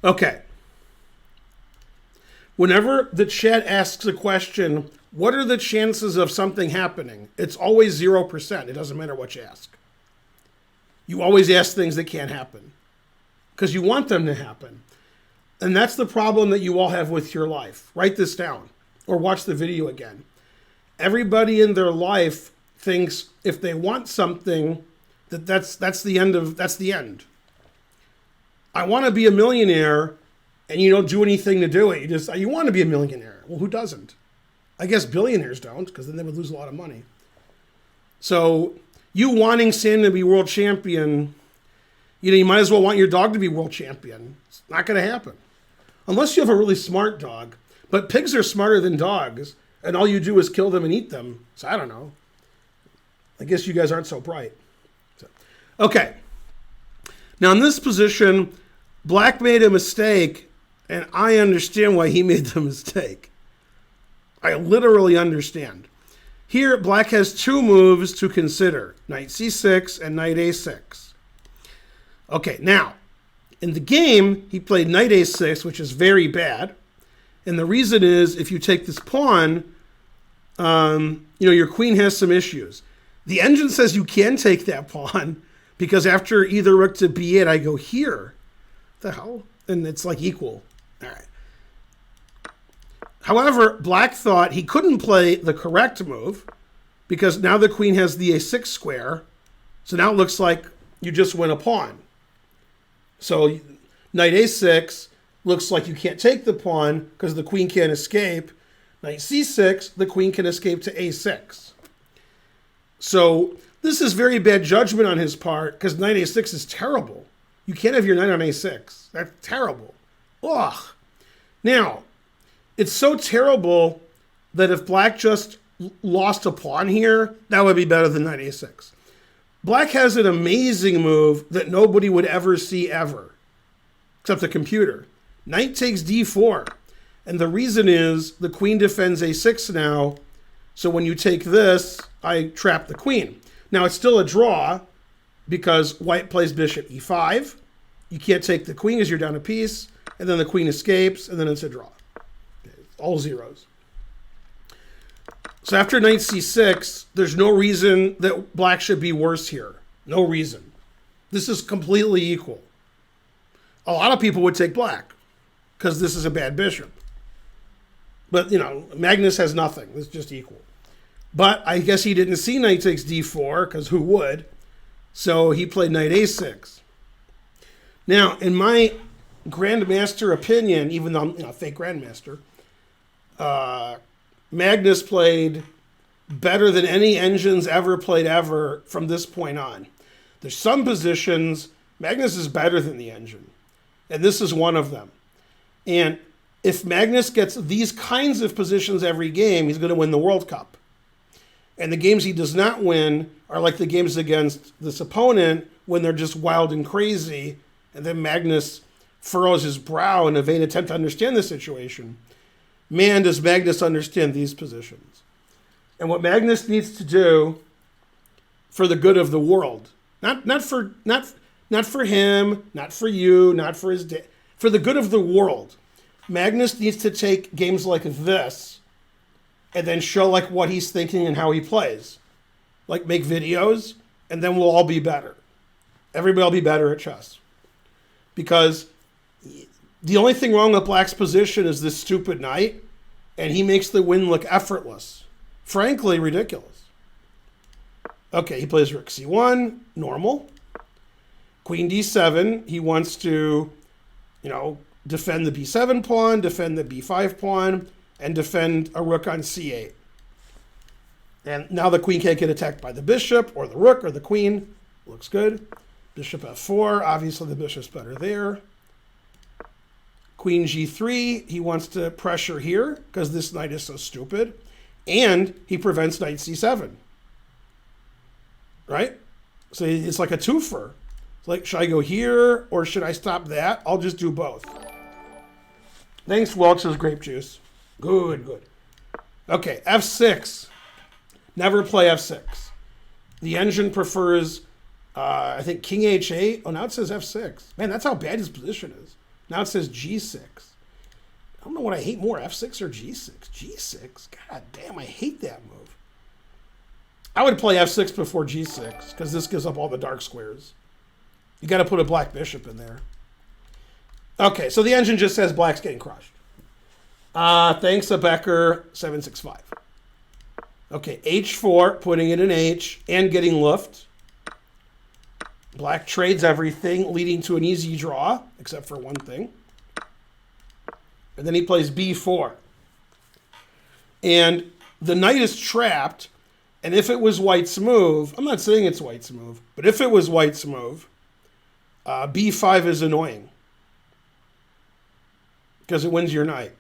Okay. Whenever the chat asks a question, what are the chances of something happening? It's always 0%. It doesn't matter what you ask. You always ask things that can't happen because you want them to happen. And that's the problem that you all have with your life. Write this down or watch the video again. Everybody in their life thinks if they want something, that's the end. I want to be a millionaire, and you don't do anything to do it. You want to be a millionaire. Well, who doesn't? I guess billionaires don't, because then they would lose a lot of money. So you wanting Sam to be world champion, you might as well want your dog to be world champion. It's not going to happen. Unless you have a really smart dog. But pigs are smarter than dogs, and all you do is kill them and eat them. So I don't know. I guess you guys aren't so bright. Okay. Now in this position, Black made a mistake, and I understand why he made the mistake. I literally understand. Here, Black has two moves to consider. Knight c6 and knight a6. Okay, now, in the game, he played knight a6, which is very bad. And the reason is, if you take this pawn, your queen has some issues. The engine says you can take that pawn, because after either rook to b8, I go here. What the hell? And it's like equal. All right. However, Black thought he couldn't play the correct move because now the queen has the a6 square. So now it looks like you just win a pawn. So knight a6 looks like you can't take the pawn because the queen can't escape. Knight c6, the queen can escape to a6. So this is very bad judgment on his part because knight a6 is terrible. You can't have your knight on a6. That's terrible. Ugh. Now, it's so terrible that if Black just lost a pawn here, that would be better than knight a6. Black has an amazing move that nobody would ever see ever, except the computer. Knight takes d4. And the reason is the queen defends a6 now. So when you take this, I trap the queen. Now it's still a draw because white plays bishop e5. You can't take the queen because you're down a piece. And then the queen escapes, and then it's a draw. Okay, all zeros. So after knight c6, there's no reason that Black should be worse here. No reason. This is completely equal. A lot of people would take Black because this is a bad bishop. But, Magnus has nothing. It's just equal. But I guess he didn't see knight takes d4, because who would? So he played knight a6. Now, in my grandmaster opinion, even though I'm a fake grandmaster, Magnus played better than any engines ever played ever from this point on. There's some positions, Magnus is better than the engine. And this is one of them. And if Magnus gets these kinds of positions every game, he's going to win the World Cup. And the games he does not win are like the games against this opponent when they're just wild and crazy. And then Magnus furrows his brow in a vain attempt to understand the situation. Man, does Magnus understand these positions. And what Magnus needs to do for the good of the world, not for him, not for you, not for his dad, for the good of the world, Magnus needs to take games like this and then show like what he's thinking and how he plays. Like make videos, and then we'll all be better. Everybody will be better at chess. Because the only thing wrong with Black's position is this stupid knight, and he makes the win look effortless. Frankly, ridiculous. Okay, he plays rook c1, normal. Queen d7, he wants to, defend the b7 pawn, defend the b5 pawn, and defend a rook on c8. And now the queen can't get attacked by the bishop or the rook or the queen. Looks good. Bishop f4, obviously the bishop's better there. Queen g3, he wants to pressure here because this knight is so stupid. And he prevents knight c7. Right? So it's like a twofer. It's like, should I go here or should I stop that? I'll just do both. Thanks, Welch's grape juice. Good, good. Okay, f6. Never play f6. The engine prefers, I think, king h8. Oh, now it says f6. Man, that's how bad his position is. Now it says G6. I don't know what I hate more, F6 or G6. G6? God damn, I hate that move. I would play F6 before G6 because this gives up all the dark squares. You got to put a black bishop in there. Okay, so the engine just says black's getting crushed. Thanks to Becker765. Okay, H4, putting it in H and getting luft. Black trades everything, leading to an easy draw, except for one thing. And then he plays B4. And the knight is trapped, and if it was white's move, I'm not saying it's white's move, but if it was white's move, B5 is annoying because it wins your knight.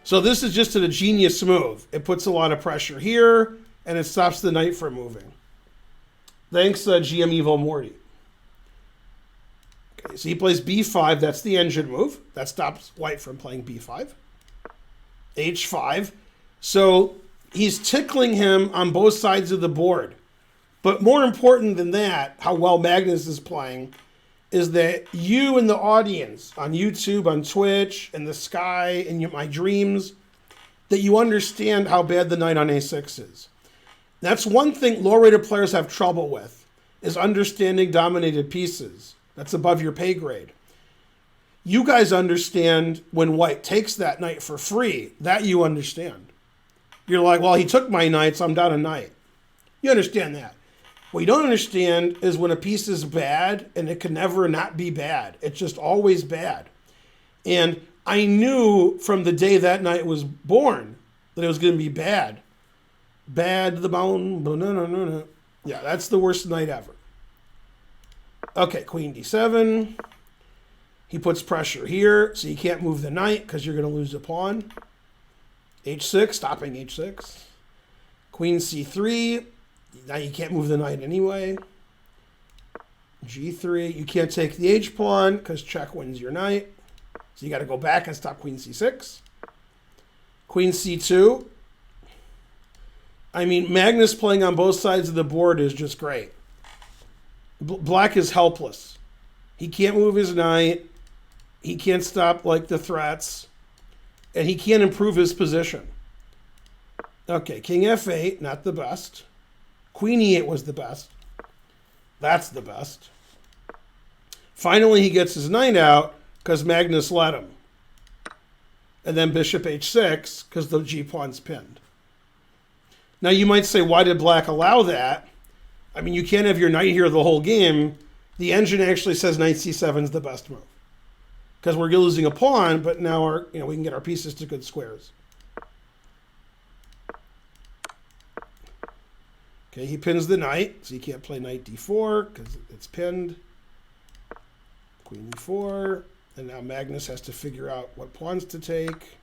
So this is just a genius move. It puts a lot of pressure here, and it stops the knight from moving. Thanks, GM Evo Morty. Okay, so he plays B5. That's the engine move. That stops white from playing B5. H5. So he's tickling him on both sides of the board. But more important than that, how well Magnus is playing, is that you in the audience, on YouTube, on Twitch, in the sky, in my dreams, that you understand how bad the knight on A6 is. That's one thing low-rated players have trouble with, is understanding dominated pieces. That's above your pay grade. You guys understand when white takes that knight for free. That you understand. You're like, well, he took my knight, so I'm down a knight. You understand that. What you don't understand is when a piece is bad, and it can never not be bad. It's just always bad. And I knew from the day that knight was born that it was going to be bad. Bad to the bone. No. Yeah, that's the worst knight ever. Okay, queen d7. He puts pressure here, so you can't move the knight because you're going to lose a pawn. H6, stopping H6. Queen c3. Now you can't move the knight anyway. G3. You can't take the H pawn because check wins your knight. So you got to go back and stop queen c6. Queen c2. I mean, Magnus playing on both sides of the board is just great. Black is helpless. He can't move his knight. He can't stop like the threats. And he can't improve his position. Okay, king f8, not the best. Queen e8 was the best. That's the best. Finally, he gets his knight out because Magnus let him. And then bishop h6 because the g-pawn's pinned. Now, you might say, why did black allow that? I mean, you can't have your knight here the whole game. The engine actually says knight c7 is the best move. Because we're losing a pawn, but now we can get our pieces to good squares. Okay, he pins the knight, so you can't play knight d4 because it's pinned. Queen e4, and now Magnus has to figure out what pawns to take.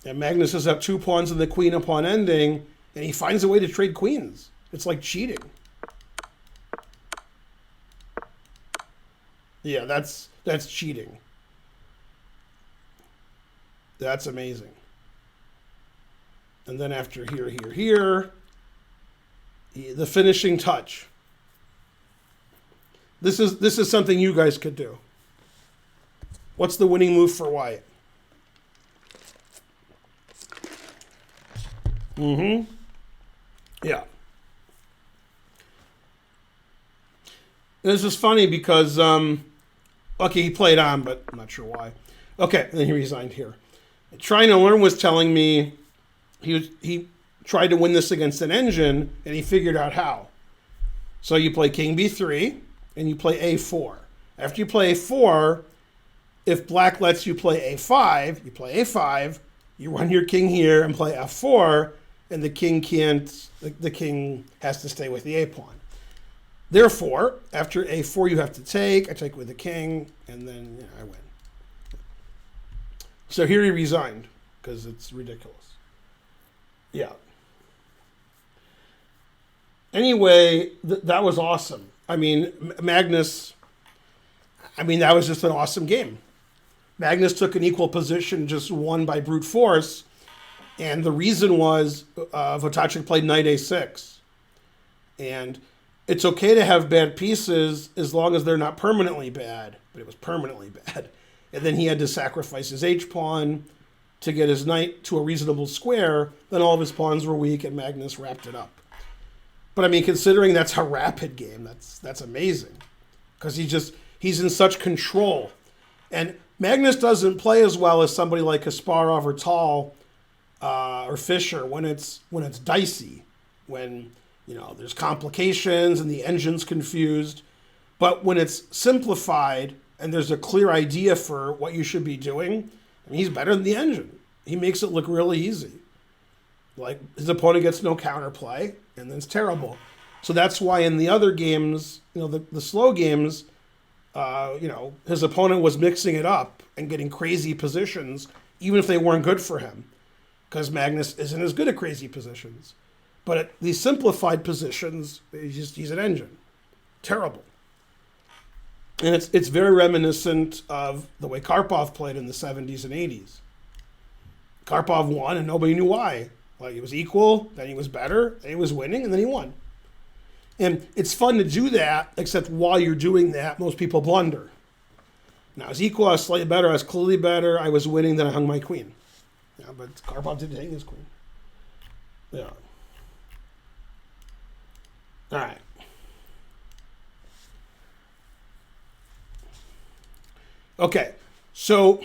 And Magnus has up 2 pawns in the queen upon ending, and he finds a way to trade queens. It's like cheating. Yeah, that's cheating. That's amazing. And then after here, the finishing touch. This is something you guys could do. What's the winning move for white? Yeah. This is funny because, okay, he played on, but I'm not sure why. Okay, and then he resigned here. Trying to Learn was telling me he tried to win this against an engine, and he figured out how. So you play king b3, and you play a4. After you play a4, if black lets you play a5, you play a5, you run your king here and play f4, and the king can't, the king has to stay with the a pawn. Therefore, after a4, you have to take. I take with the king, and then I win. So here he resigned because it's ridiculous. Yeah. Anyway, that was awesome. I mean, Magnus, that was just an awesome game. Magnus took an equal position, just won by brute force. And the reason was Wojtaszek played knight a6. And it's okay to have bad pieces as long as they're not permanently bad, but it was permanently bad. And then he had to sacrifice his H-pawn to get his knight to a reasonable square. Then all of his pawns were weak, and Magnus wrapped it up. But I mean, considering that's a rapid game, that's amazing. Because he's in such control. And Magnus doesn't play as well as somebody like Kasparov or Tal or Fischer when it's dicey, when there's complications and the engine's confused. But when it's simplified and there's a clear idea for what you should be doing, I mean, he's better than the engine. He makes it look really easy. Like, his opponent gets no counterplay, and then it's terrible. So that's why in the other games, the slow games, his opponent was mixing it up and getting crazy positions, even if they weren't good for him, because Magnus isn't as good at crazy positions. But at these simplified positions, he's an engine. Terrible. And it's very reminiscent of the way Karpov played in the 70s and 80s. Karpov won, and nobody knew why. Like, he was equal, then he was better, then he was winning, and then he won. And it's fun to do that, except while you're doing that, most people blunder. Now, I was equal, I was slightly better, I was clearly better, I was winning, then I hung my queen. Yeah, but Karpov didn't hang his queen. Yeah. All right. Okay, so